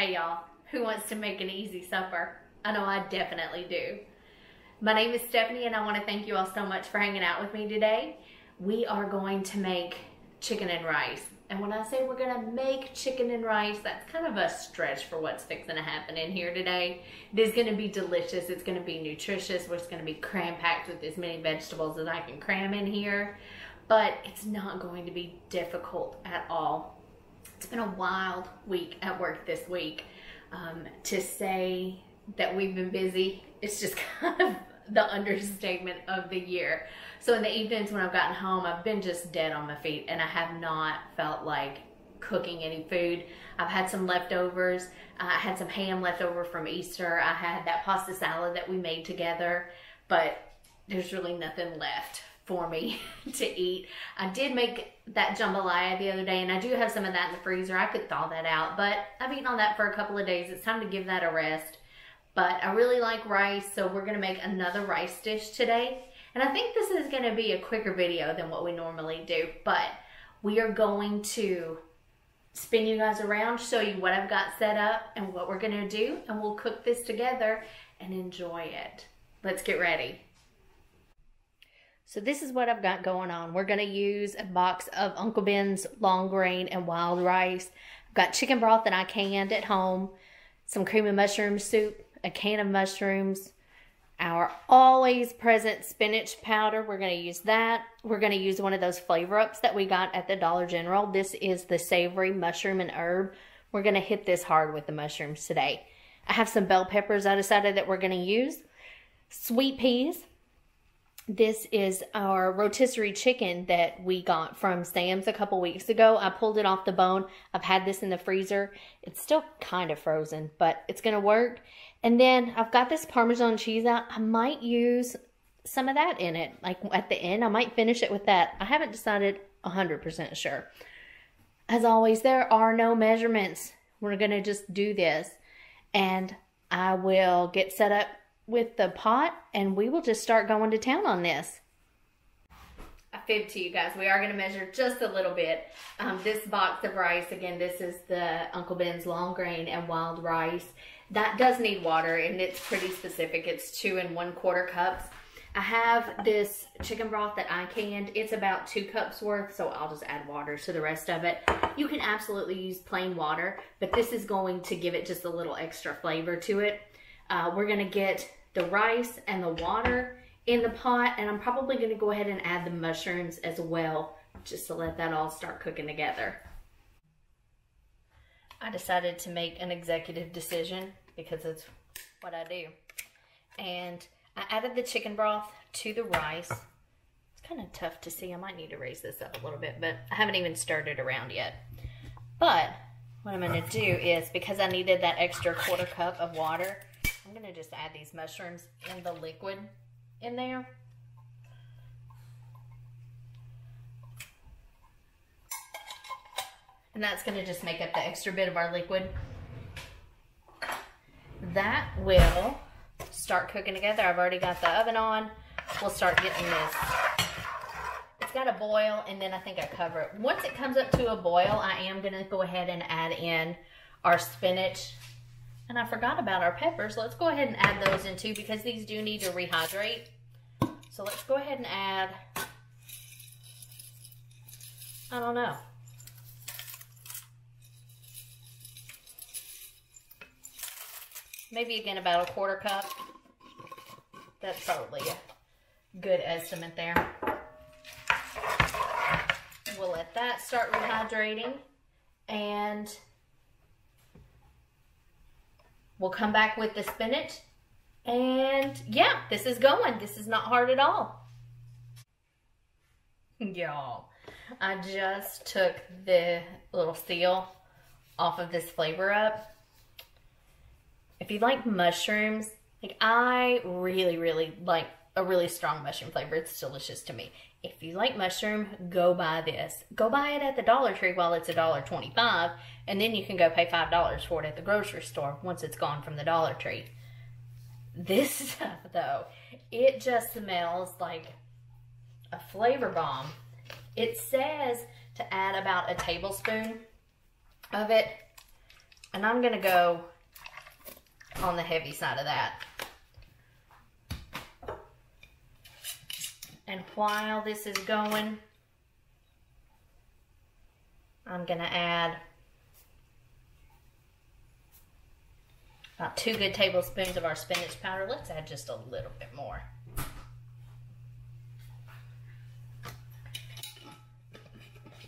Hey y'all, who wants to make an easy supper? I know I definitely do. My name is Stephanie and I want to thank you all so much for hanging out with me today. We are going to make chicken and rice. And when I say we're gonna make chicken and rice, that's kind of a stretch for what's fixing to happen in here today. It is gonna be delicious, it's gonna be nutritious, it's gonna be cram-packed with as many vegetables as I can cram in here. But it's not going to be difficult at all. It's been a wild week at work this week. To say that we've been busy, it's just kind of the understatement of the year. So in the evenings when I've gotten home, I've been just dead on my feet and I have not felt like cooking any food. I've had some leftovers. I had some ham left over from Easter. I had that pasta salad that we made together, but there's really nothing left for me to eat. I did make that jambalaya the other day and I do have some of that in the freezer. I could thaw that out, but I've eaten on that for a couple of days. It's time to give that a rest. But I really like rice, so we're gonna make another rice dish today. And I think this is gonna be a quicker video than what we normally do, but we are going to spin you guys around, show you what I've got set up and what we're gonna do, and we'll cook this together and enjoy it. Let's get ready. So this is what I've got going on. We're gonna use a box of Uncle Ben's long grain and wild rice. I've got chicken broth that I canned at home, some cream of mushroom soup, a can of mushrooms, our always present spinach powder. We're gonna use that. We're gonna use one of those flavor ups that we got at the Dollar General. This is the Savory mushroom and herb. We're gonna hit this hard with the mushrooms today. I have some bell peppers I decided that we're gonna use. Sweet peas. This is our rotisserie chicken that we got from Sam's a couple weeks ago. I pulled it off the bone. I've had this in the freezer. It's still kind of frozen, but it's going to work. And then I've got this Parmesan cheese out. I might use some of that in it. Like at the end, I might finish it with that. I haven't decided 100% sure. As always, there are no measurements. We're going to just do this. And I will get set up with the pot and we will just start going to town on this. I fibbed to you guys. We are going to measure just a little bit. This box of rice, again, this is the Uncle Ben's long grain and wild rice. That does need water and it's pretty specific. It's 2 1/4 cups. I have this chicken broth that I canned. It's about 2 cups worth, so I'll just add water to the rest of it. You can absolutely use plain water, but this is going to give it just a little extra flavor to it. We're going to get the rice and the water in the pot, and I'm probably going to go ahead and add the mushrooms as well, just to let that all start cooking together. I decided to make an executive decision because it's what I do. And I added the chicken broth to the rice. It's kind of tough to see. I might need to raise this up a little bit, but I haven't even stirred it around yet. But what I'm going to do is, because I needed that extra 1/4 cup of water, I'm going to just add these mushrooms in the liquid in there. And that's going to just make up the extra bit of our liquid. That will start cooking together. I've already got the oven on. We'll start getting this. It's got a boil and then I think I cover it. Once it comes up to a boil, I am going to go ahead and add in our spinach. And I forgot about our peppers. Let's go ahead and add those in too because these do need to rehydrate. So let's go ahead and add, I don't know, maybe again about a 1/4 cup. That's probably a good estimate there. We'll let that start rehydrating and we'll come back with the spinach, and yeah, this is going. This is not hard at all. Y'all, I just took the little seal off of this flavor up. If you like mushrooms, like I really like a really strong mushroom flavor. It's delicious to me. If you like mushroom, go buy this. Go buy it at the Dollar Tree while it's $1.25, and then you can go pay $5 for it at the grocery store once it's gone from the Dollar Tree. This stuff, though, it just smells like a flavor bomb. It says to add about a tablespoon of it. And I'm gonna go on the heavy side of that. And while this is going, I'm gonna add about 2 good tablespoons of our spinach powder. Let's add just a little bit more.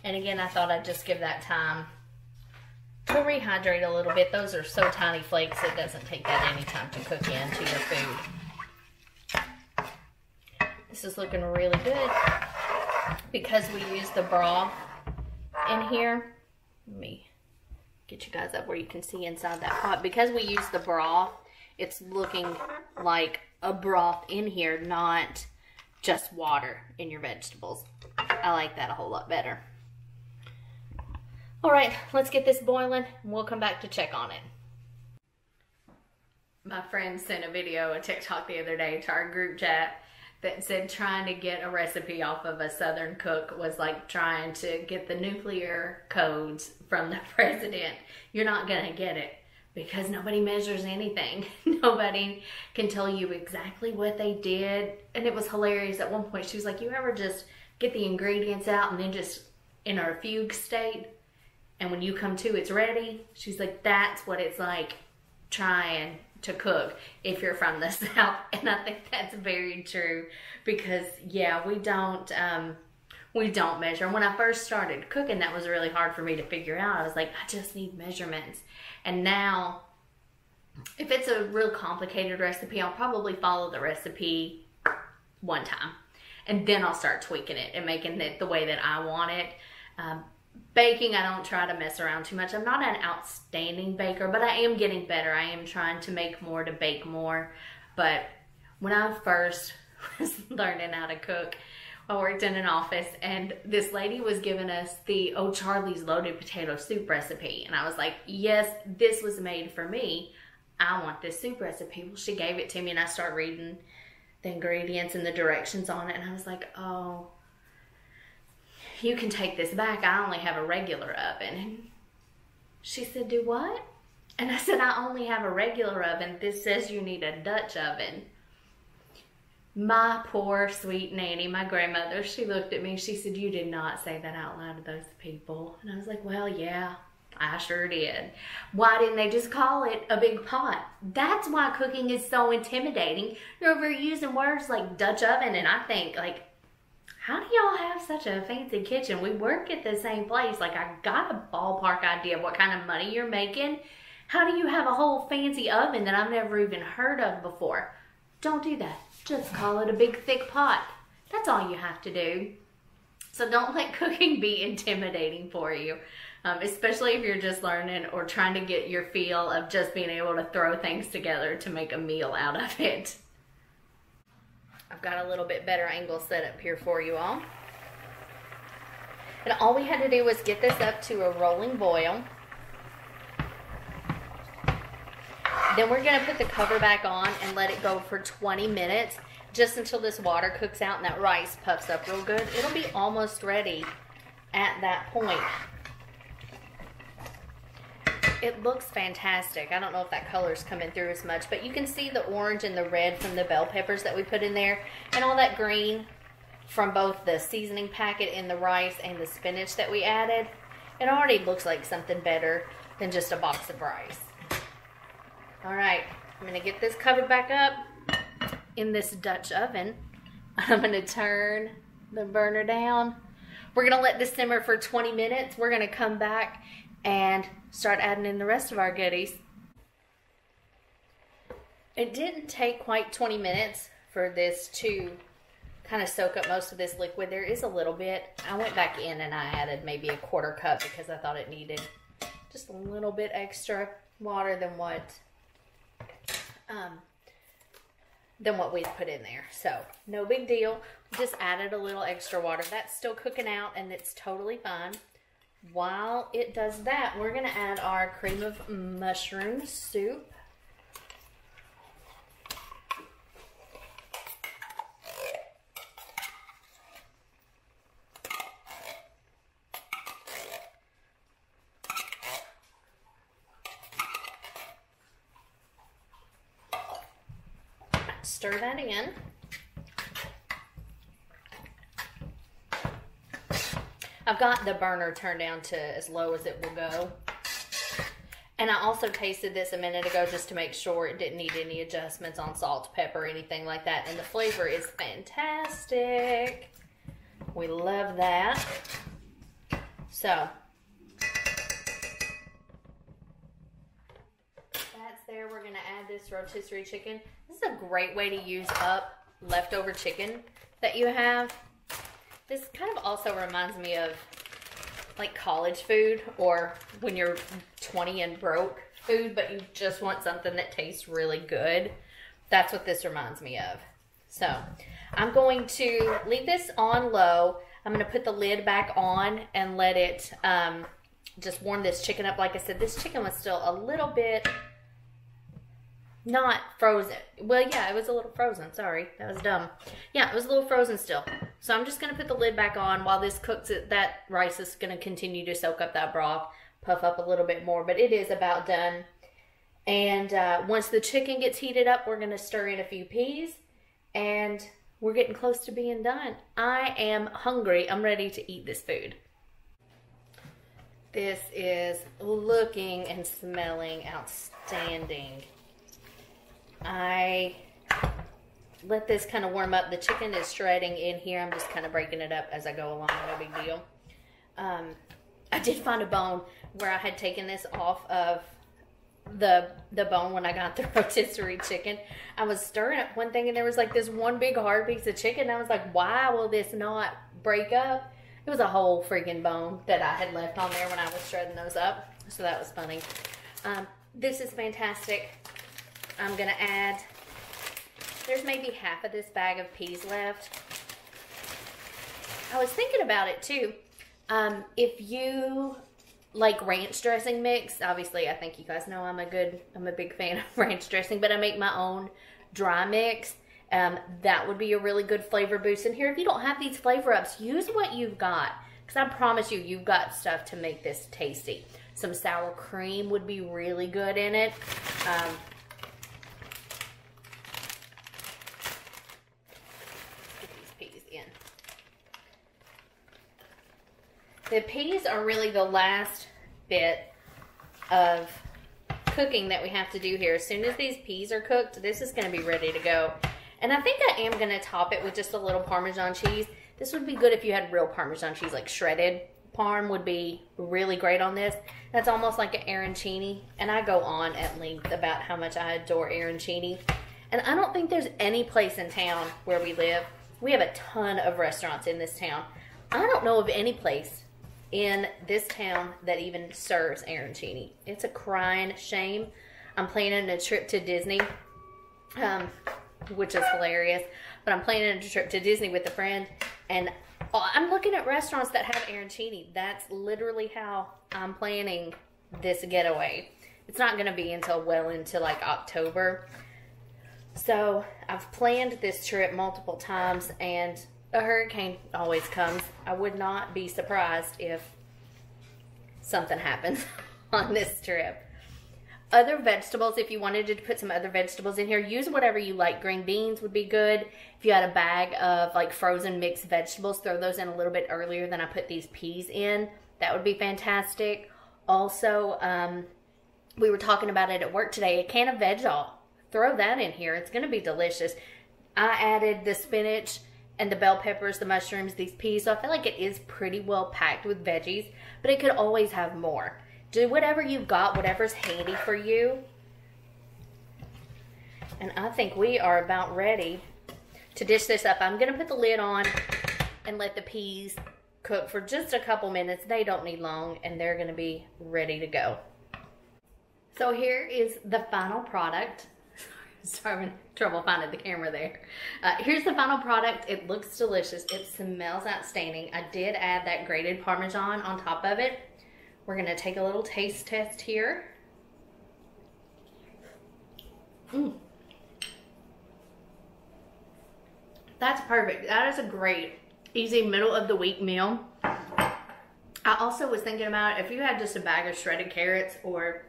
And again, I thought I'd just give that time to rehydrate a little bit. Those are so tiny flakes, it doesn't take that any time to cook into your food. This is looking really good. Because we use the broth in here, let me get you guys up where you can see inside that pot. Because we use the broth, it's looking like a broth in here, not just water in your vegetables. I like that a whole lot better. All right, let's get this boiling and we'll come back to check on it. My friend sent a video, a TikTok the other day to our group chat that said trying to get a recipe off of a Southern cook was like trying to get the nuclear codes from the president. You're not gonna get it because nobody measures anything. Nobody can tell you exactly what they did. And it was hilarious. At one point she was like, you ever just get the ingredients out and then just in a fugue state? And when you come to, it's ready. She's like, that's what it's like trying to cook if you're from the South. And I think that's very true because yeah, we don't measure. When I first started cooking, that was really hard for me to figure out. I was like, I just need measurements. And now if it's a real complicated recipe, I'll probably follow the recipe one time and then I'll start tweaking it and making it the way that I want it. Baking, I don't try to mess around too much. I'm not an outstanding baker, but I am getting better. I am trying to make more, to bake more. But when I first was learning how to cook, I worked in an office and this lady was giving us the O'Charley's loaded potato soup recipe. And I was like, yes, this was made for me. I want this soup recipe. Well, she gave it to me and I started reading the ingredients and the directions on it. And I was like, oh, you can take this back. I only have a regular oven. And she said, do what? And I said, I only have a regular oven. This says you need a Dutch oven. My poor sweet nanny, my grandmother, she looked at me. She said, you did not say that out loud to those people. And I was like, well, yeah, I sure did. Why didn't they just call it a big pot? That's why cooking is so intimidating. You're over using words like Dutch oven, and I think, like, how do y'all have such a fancy kitchen? We work at the same place. Like, I got a ballpark idea of what kind of money you're making. How do you have a whole fancy oven that I've never even heard of before? Don't do that. Just call it a big thick pot. That's all you have to do. So don't let cooking be intimidating for you, especially if you're just learning or trying to get your feel of just being able to throw things together to make a meal out of it. I've got a little bit better angle set up here for you all. And all we had to do was get this up to a rolling boil. Then we're going to put the cover back on and let it go for 20 minutes, just until this water cooks out and that rice puffs up real good. It'll be almost ready at that point. It looks fantastic. I don't know if that color's coming through as much, but you can see the orange and the red from the bell peppers that we put in there, and all that green from both the seasoning packet in the rice and the spinach that we added. It already looks like something better than just a box of rice. All right, I'm gonna get this covered back up in this Dutch oven. I'm gonna turn the burner down. We're gonna let this simmer for 20 minutes. We're gonna come back and start adding in the rest of our goodies. It didn't take quite 20 minutes for this to kind of soak up most of this liquid. There is a little bit. I went back in and I added maybe a quarter cup because I thought it needed just a little bit extra water than what we'd put in there. So no big deal. Just added a little extra water. That's still cooking out and it's totally fine. While it does that, we're going to add our cream of mushroom soup. stir that in. I've got the burner turned down to as low as it will go. And I also tasted this a minute ago just to make sure it didn't need any adjustments on salt, pepper, anything like that. And the flavor is fantastic. We love that. So, that's there. We're going to add this rotisserie chicken. This is a great way to use up leftover chicken that you have. This kind of also reminds me of like college food, or when you're 20 and broke food, but you just want something that tastes really good. That's what this reminds me of. So I'm going to leave this on low. I'm going to put the lid back on and let it just warm this chicken up. Like I said, this chicken was still a little bit not frozen. Well, yeah, it was a little frozen. Sorry, that was dumb. Yeah, it was a little frozen still. So I'm just going to put the lid back on while this cooks. That rice is going to continue to soak up that broth, puff up a little bit more, but it is about done. And once the chicken gets heated up, we're going to stir in a few peas, and we're getting close to being done. I am hungry. I'm ready to eat this food. This is looking and smelling outstanding. I let this kind of warm up. The chicken is shredding in here. I'm just kind of breaking it up as I go along. No big deal. I did find a bone where I had taken this off of the bone when I got the rotisserie chicken. I was stirring up one thing and there was like this one big hard piece of chicken. I was like, why will this not break up? It was a whole freaking bone that I had left on there when I was shredding those up. So that was funny. This is fantastic. I'm going to add, there's maybe half of this bag of peas left. I was thinking about it too. If you like ranch dressing mix, obviously I think you guys know I'm a big fan of ranch dressing, but I make my own dry mix. That would be a really good flavor boost in here. If you don't have these flavor ups, use what you've got, because I promise you, you've got stuff to make this tasty. Some sour cream would be really good in it. The peas are really the last bit of cooking that we have to do here. As soon as these peas are cooked, this is going to be ready to go. And I think I am going to top it with just a little Parmesan cheese. This would be good if you had real Parmesan cheese, like shredded Parm would be really great on this. That's almost like an arancini. And I go on at length about how much I adore arancini. And I don't think there's any place in town where we live. We have a ton of restaurants in this town. I don't know of any place in this town that even serves arancini. It's a crying shame. I'm planning a trip to Disney, which is hilarious, but I'm planning a trip to Disney with a friend, and I'm looking at restaurants that have arancini. That's literally how I'm planning this getaway. It's not going to be until well into like October. So I've planned this trip multiple times, and a hurricane always comes. I would not be surprised if something happens on this trip. Other vegetables, if you wanted to put some other vegetables in here, use whatever you like. Green beans would be good. If you had a bag of like frozen mixed vegetables, throw those in a little bit earlier than I put these peas in. That would be fantastic. Also, we were talking about it at work today, a can of Veg-All. Throw that in here. It's going to be delicious. I added the spinach and the bell peppers, the mushrooms, these peas. So I feel like it is pretty well packed with veggies, but it could always have more. Do whatever you've got, whatever's handy for you. And I think we are about ready to dish this up. I'm going to put the lid on and let the peas cook for just a couple minutes. They don't need long, and they're going to be ready to go. So here is the final product. Sorry, I'm having trouble finding the camera there. Here's the final product. It looks delicious. It smells outstanding. I did add that grated Parmesan on top of it. We're going to take a little taste test here. That's perfect. That is a great, easy middle of the week meal. I also was thinking about if you had just a bag of shredded carrots, or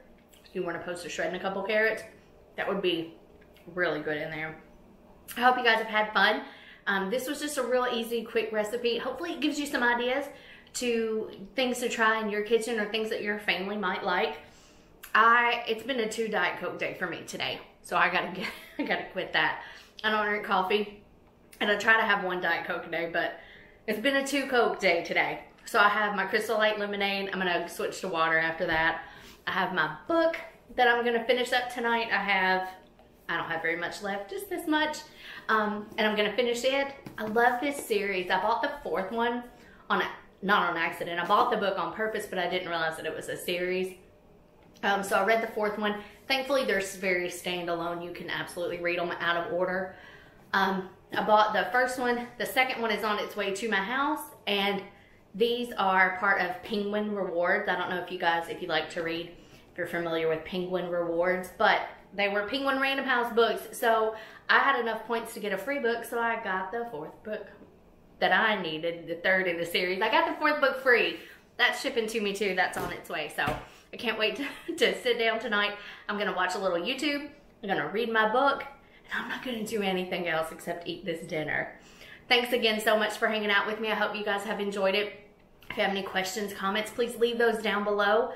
if you weren't opposed to shredding a couple carrots, that would be really good in there. I hope you guys have had fun. This was just a real easy, quick recipe. Hopefully it gives you some ideas to things to try in your kitchen or things that your family might like. It's been a 2 Diet Coke day for me today, so I gotta quit that. I don't drink coffee, and I try to have 1 Diet Coke a day, but it's been a 2 Coke day today. So I have my Crystal Light lemonade. I'm gonna switch to water after that. I have my book that I'm gonna finish up tonight. I don't have very much left, just this much. And I'm gonna finish it. I love this series. I bought the 4th one not on accident. I bought the book on purpose, but I didn't realize that it was a series. So I read the 4th one. Thankfully, they're very standalone. You can absolutely read them out of order. I bought the 1st one. The 2nd one is on its way to my house, and these are part of Penguin Rewards. I don't know if you like to read, if you're familiar with Penguin Rewards, but they were Penguin Random House books. So I had enough points to get a free book, so I got the 4th book that I needed, the 3rd in the series. I got the 4th book free. That's shipping to me too. That's on its way. So I can't wait to sit down tonight. I'm going to watch a little YouTube. I'm going to read my book. And I'm not going to do anything else except eat this dinner. Thanks again so much for hanging out with me. I hope you guys have enjoyed it. If you have any questions, comments, please leave those down below.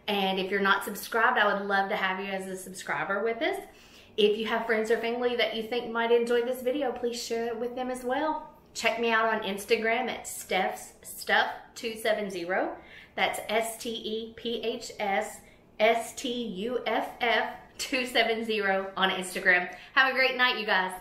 And if you're not subscribed, I would love to have you as a subscriber with us. If you have friends or family that you think might enjoy this video, please share it with them as well. Check me out on Instagram at Steph's Stuff 270. That's STEPHSSTUFF 270 on Instagram. Have a great night, you guys.